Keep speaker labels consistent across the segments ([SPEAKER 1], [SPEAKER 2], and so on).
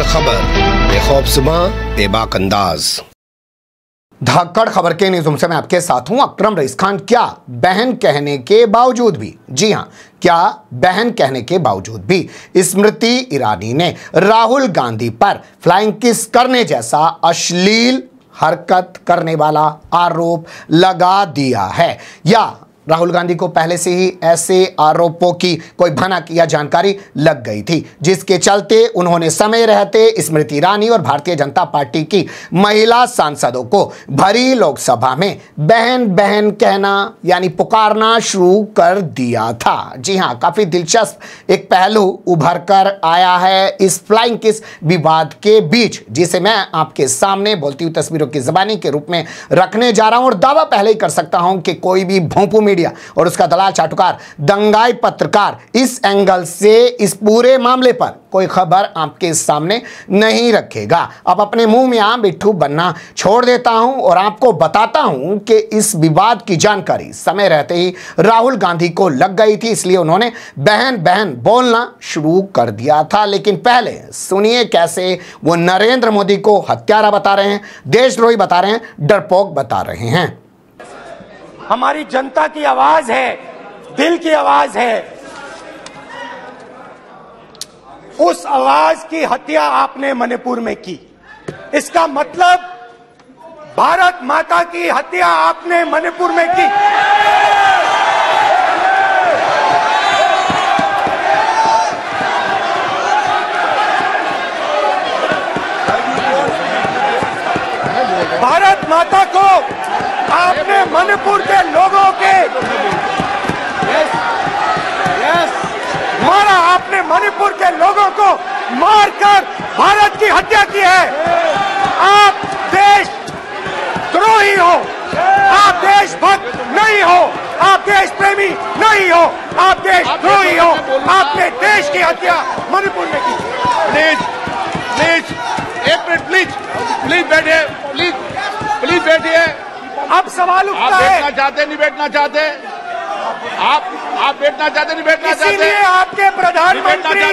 [SPEAKER 1] धाकड़ खबर, बेखौफसमा बेबाक अंदाज।
[SPEAKER 2] धाकड़ खबर के न्यूज़ रूम से मैं आपके साथ हूं अकरम रईस खान। क्या बहन कहने के बावजूद भी, जी हां, क्या बहन कहने के बावजूद भी स्मृति ईरानी ने राहुल गांधी पर फ्लाइंग किस करने जैसा अश्लील हरकत करने वाला आरोप लगा दिया है, या राहुल गांधी को पहले से ही ऐसे आरोपों की कोई भनक या जानकारी लग गई थी, जिसके चलते उन्होंने समय रहते स्मृति ईरानी और भारतीय जनता पार्टी की महिला सांसदों को भरी लोकसभा में बहन बहन कहना यानी पुकारना शुरू कर दिया था। जी हां, काफी दिलचस्प एक पहलू उभर कर आया है इस फ्लाइंग किस विवाद के बीच, जिसे मैं आपके सामने बोलती हुई तस्वीरों की ज़बानी के रूप में रखने जा रहा हूं। और दावा पहले ही कर सकता हूं कि कोई भी भोंपू मीडिया और उसका दलाल चाटुकार दंगाई पत्रकार इस एंगल से इस पूरे मामले पर कोई खबर आपके सामने नहीं रखेगा। अब अपने मुंह में आम बिट्ठू बनना छोड़ देता हूं और आपको बताता हूं कि इस विवाद की जानकारी समय रहते ही राहुल गांधी को लग गई थी, इसलिए उन्होंने बहन बहन बोलना शुरू कर दिया था। लेकिन पहले सुनिए कैसे वो नरेंद्र मोदी को हत्यारा बता रहे हैं, देशद्रोही बता रहे हैं, डरपोक बता रहे हैं।
[SPEAKER 3] हमारी जनता की आवाज है, दिल की आवाज है, उस आवाज की हत्या आपने मणिपुर में की। इसका मतलब भारत माता की हत्या आपने मणिपुर में की। भारत माता को आपने मणिपुर के लोगों के मारा, आपने मणिपुर के लोगों को मारकर भारत की हत्या की है। आप देश द्रोही हो, आप देशभक्त नहीं हो, आप देश प्रेमी नहीं हो, आप देशद्रोही हो। आपने देश की हत्या मणिपुर में की।
[SPEAKER 4] प्लीज प्लीज एक मिनट, प्लीज बैठिए, प्लीज बैठिए।
[SPEAKER 3] अब सवाल उठता है,
[SPEAKER 4] आप बैठना चाहते नहीं बैठना चाहते, आप बैठना चाहते नहीं बैठना चाहते,
[SPEAKER 3] इसीलिए आपके प्रधानमंत्री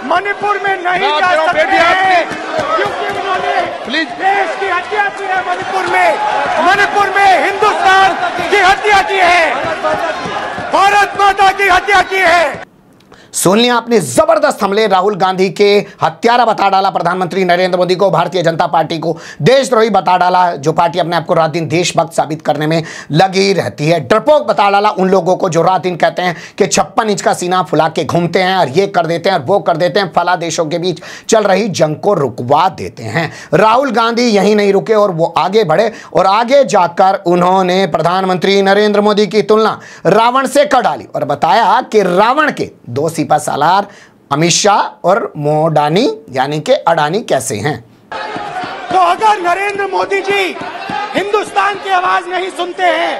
[SPEAKER 3] मणिपुर में नहीं जा सकते हैं, क्योंकि उन्होंने
[SPEAKER 4] प्लीज
[SPEAKER 3] देश की हत्या की है। मणिपुर में हिंदुस्तान की हत्या की है, भारत माता की हत्या की है।
[SPEAKER 2] सुन लिया आपने, जबरदस्त हमले राहुल गांधी के हत्यारा बता डाला प्रधानमंत्री नरेंद्र मोदी को, भारतीय जनता पार्टी को देशद्रोही बता डाला, जो पार्टी अपने आप को रात दिन देशभक्त साबित करने में लगी रहती है। डरपोक बता डाला उन लोगों को जो रात दिन कहते हैं कि 56 इंच का सीना फुला के घूमते हैं और ये कर देते हैं और वो कर देते हैं, फला देशों के बीच चल रही जंग को रुकवा देते हैं। राहुल गांधी यहीं नहीं रुके और वो आगे बढ़े और आगे जाकर उन्होंने प्रधानमंत्री नरेंद्र मोदी की तुलना रावण से कर डाली और बताया कि रावण के दो सिपा सालार अमित शाह और मोडानी यानी कि अडानी कैसे हैं।
[SPEAKER 3] तो अगर नरेंद्र मोदी जी हिंदुस्तान की आवाज नहीं सुनते हैं,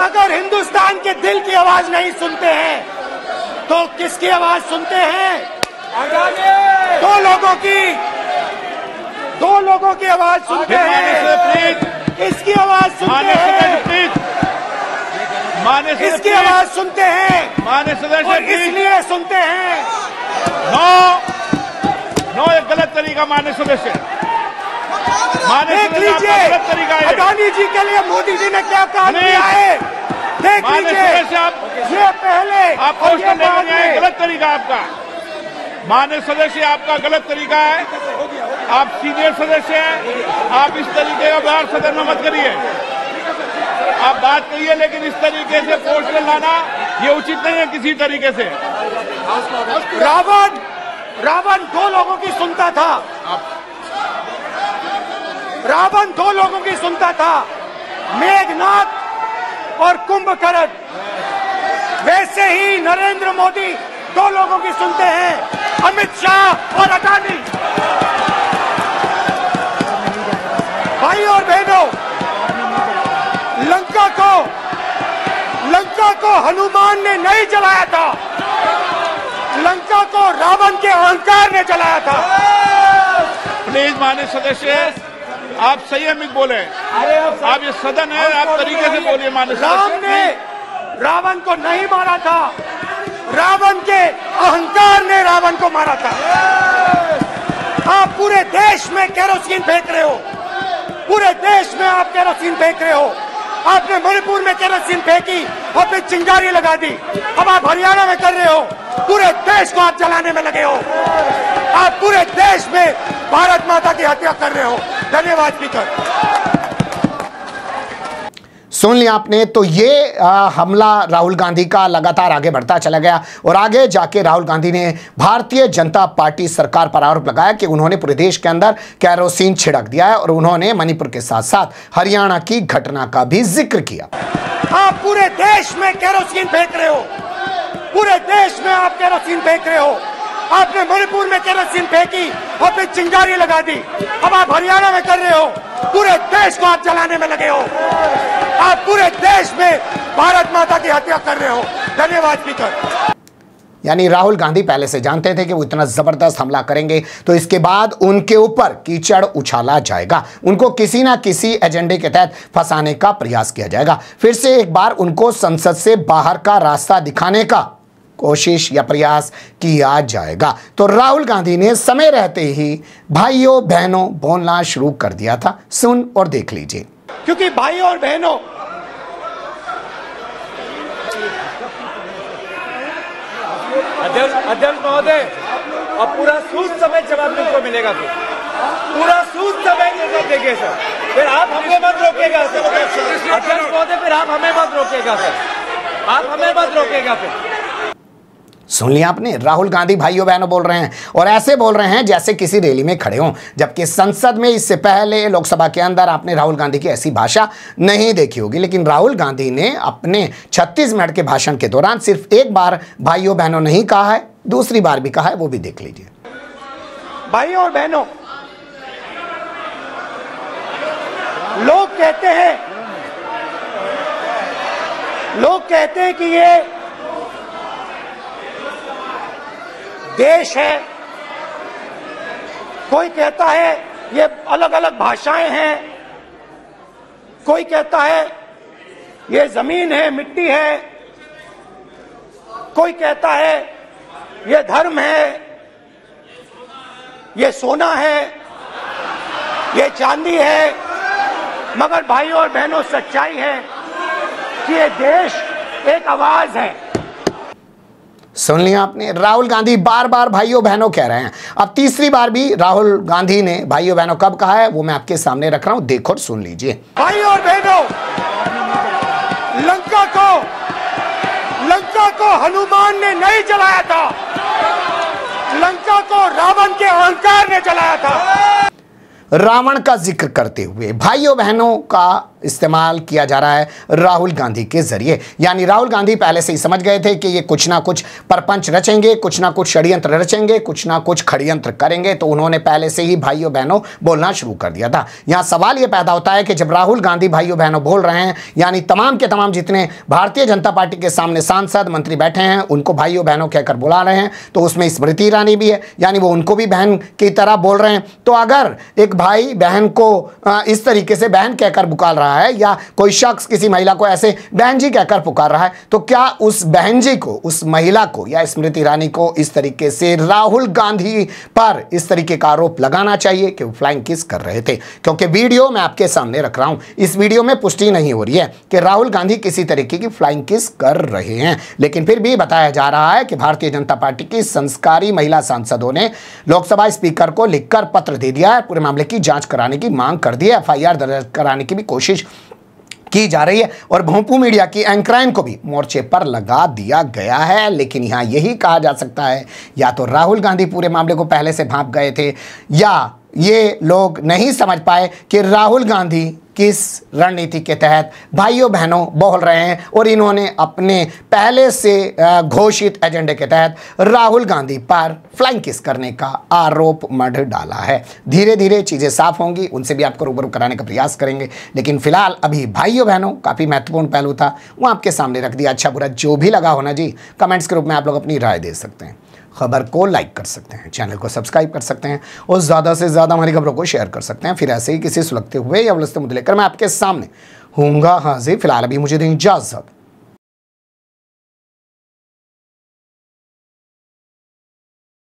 [SPEAKER 3] अगर हिंदुस्तान के दिल की आवाज नहीं सुनते हैं, तो किसकी आवाज सुनते हैं? दो लोगों की आवाज सुनते हैं। इसकी आवाज सुनते हैं, इसकी आवाज सुनते हैं, और इसलिए सुनते हैं।
[SPEAKER 4] नो एक गलत तरीका माननीय सदस्य,
[SPEAKER 3] देख लीजिए अडानी जी के लिए मोदी जी ने क्या काम किया है। देख लीजिए, ये पहले
[SPEAKER 4] आप क्वेश्चन लेकर गलत तरीका आपका, माननीय सदस्य आपका गलत तरीका है। आप सीनियर सदस्य हैं, आप इस तरीके का व्यवहार सदन में मत करिए। आप बात करिए, लेकिन इस तरीके से पोस्टर लाना ये उचित नहीं है किसी तरीके से।
[SPEAKER 3] रावण दो लोगों की सुनता था, रावण दो लोगों की सुनता था, मेघनाथ और कुंभकर्ण। वैसे ही नरेंद्र मोदी दो लोगों की सुनते हैं, अमित शाह और अडानी। भाई और बहनों, लंका को हनुमान ने नहीं जलाया था, लंका को रावण के अहंकार ने जलाया था।
[SPEAKER 4] प्लीज माननीय सदस्य, आप संयमित बोले, आप ये सदन है, आप तरीके से बोलिए। माननीय
[SPEAKER 3] राम ने रावण को नहीं मारा था, रावण के अहंकार ने रावण को मारा था। आप पूरे देश में केरोसिन फेंक रहे हो, पूरे देश में आप केरोसिन फेंक रहे हो। आपने मणिपुर में केरोसिन फेंकी, आपने चिंगारी लगा दी। अब आप हरियाणा में कर रहे हो, पूरे देश को आप जलाने में लगे हो। आप पूरे देश में भारत माता की हत्या कर रहे हो। धन्यवाद स्पीकर।
[SPEAKER 2] सुन लिया आपने। तो ये हमला राहुल गांधी का लगातार आगे बढ़ता चला गया और आगे जाके राहुल गांधी ने भारतीय जनता पार्टी सरकार पर आरोप लगाया कि उन्होंने पूरे देश के अंदर केरोसिन छिड़क दिया है और उन्होंने मणिपुर के साथ साथ हरियाणा की घटना का भी जिक्र किया।
[SPEAKER 3] आप पूरे देश में केरोसिन फेंक रहे हो, पूरे देश में आप केरोसिन फेंक रहे हो। आपने मणिपुर में केरोसिन फेंकी, आपने चिंगारी लगा दी। अब आप हरियाणा में कर रहे हो, पूरे देश को आप जलाने में लगे हो। आप पूरे देश में भारत माता की हत्या कर रहे हो। धन्यवाद स्पीकर।
[SPEAKER 2] यानी राहुल गांधी पहले से जानते थे कि वो इतना जबरदस्त हमला करेंगे तो इसके बाद उनके ऊपर कीचड़ उछाला जाएगा, उनको किसी ना किसी एजेंडे के तहत फंसाने का प्रयास किया जाएगा। फिर से एक बार उनको संसद से बाहर का रास्ता दिखाने का कोशिश या प्रयास किया जाएगा। तो राहुल गांधी ने समय रहते ही भाइयों बहनों बोलना शुरू कर दिया था। सुन और देख लीजिए।
[SPEAKER 3] क्योंकि भाइयों और बहनों,
[SPEAKER 5] अध्यक्ष महोदय, अब पूरा सूद समेत जवाब तुमको मिलेगा। फिर पूरा सूद समेत जवाब देंगे सर। फिर आप हमें मत रोकेगा सर। अध्यक्ष महोदय, फिर आप हमें मत रोकेगा सर। आप हमें मत रोकेगा। फिर
[SPEAKER 2] सुन लिया आपने, राहुल गांधी भाइयों बहनों बोल रहे हैं और ऐसे बोल रहे हैं जैसे किसी रैली में खड़े हों, जबकि संसद में इससे पहले लोकसभा के अंदर आपने राहुल गांधी की ऐसी भाषा नहीं देखी होगी। लेकिन राहुल गांधी ने अपने 36 मिनट के भाषण के दौरान सिर्फ एक बार भाइयों बहनों नहीं कहा है, दूसरी बार भी कहा है, वो भी देख लीजिए।
[SPEAKER 3] भाइयों और बहनों, लोग कहते हैं कि ये देश है, कोई कहता है ये अलग अलग भाषाएं हैं, कोई कहता है ये जमीन है, मिट्टी है, कोई कहता है ये धर्म है, ये सोना है, ये चांदी है। मगर भाइयों और बहनों, सच्चाई है कि ये देश एक आवाज है।
[SPEAKER 2] सुन लिया आपने, राहुल गांधी बार बार भाइयों बहनों कह रहे हैं। अब तीसरी बार भी राहुल गांधी ने भाइयों बहनों कब कहा है वो मैं आपके सामने रख रहा हूं, देखो और सुन लीजिए।
[SPEAKER 3] भाइयों और बहनों, लंका को हनुमान ने नहीं जलाया था, लंका को रावण के अहंकार ने जलाया था।
[SPEAKER 2] रावण का जिक्र करते हुए भाइयों बहनों का इस्तेमाल किया जा रहा है राहुल गांधी के जरिए। यानी राहुल गांधी पहले से ही समझ गए थे कि ये कुछ ना कुछ परपंच रचेंगे, कुछ ना कुछ षड्यंत्र रचेंगे, कुछ ना कुछ षड्यंत्र करेंगे, तो उन्होंने पहले से ही भाइयों बहनों बोलना शुरू कर दिया था। यहाँ सवाल ये पैदा होता है कि जब राहुल गांधी भाइयों बहनों बोल रहे हैं, यानी तमाम के तमाम जितने भारतीय जनता पार्टी के सामने सांसद मंत्री बैठे हैं उनको भाइयों बहनों कहकर बुला रहे हैं, तो उसमें स्मृति ईरानी भी है, यानी वो उनको भी बहन की तरह बोल रहे हैं। तो अगर एक भाई बहन को इस तरीके से बहन कहकर पुकार रहा है या कोई शख्स किसी महिला को ऐसे बहन जी कहकर पुकार रहा है, तो क्या उस बहन जी को, उस महिला को या स्मृति ईरानी को इस तरीके से राहुल गांधी पर इस तरीके का आरोप लगाना चाहिए कि वो फ्लाइंग किस कर रहे थे? क्योंकि वीडियो मैं आपके सामने रख रहा हूं, इस वीडियो में पुष्टि नहीं हो रही है कि राहुल गांधी किसी तरीके की फ्लाइंग किस कर रहे हैं, लेकिन फिर भी बताया जा रहा है कि भारतीय जनता पार्टी की संस्कारी महिला सांसदों ने लोकसभा स्पीकर को लिखकर पत्र दे दिया है, पूरे मामले की जांच कराने की मांग कर दी है, एफआईआर दर्ज कराने की भी कोशिश की जा रही है और भोंपू मीडिया की एंकराइन को भी मोर्चे पर लगा दिया गया है। लेकिन यहां यही कहा जा सकता है, या तो राहुल गांधी पूरे मामले को पहले से भांप गए थे, या ये लोग नहीं समझ पाए कि राहुल गांधी किस रणनीति के तहत भाइयों बहनों बोल रहे हैं और इन्होंने अपने पहले से घोषित एजेंडे के तहत राहुल गांधी पर फ्लाइंग किस करने का आरोप मढ़ डाला है। धीरे धीरे चीज़ें साफ होंगी, उनसे भी आपको रूबरू कराने का प्रयास करेंगे, लेकिन फिलहाल अभी भाइयों बहनों काफ़ी महत्वपूर्ण पहलू था, वो आपके सामने रख दिया। अच्छा बुरा जो भी लगा होना जी, कमेंट्स के रूप में आप लोग अपनी राय दे सकते हैं, खबर को लाइक कर सकते हैं, चैनल को सब्सक्राइब कर सकते हैं और ज़्यादा से ज़्यादा हमारी खबरों को शेयर कर सकते हैं। फिर ऐसे ही किसी सुलगते हुए या उलझते मुद्दे लेकर मैं आपके सामने होऊंगा हाजिर। फिलहाल अभी मुझे दें इजाज़त।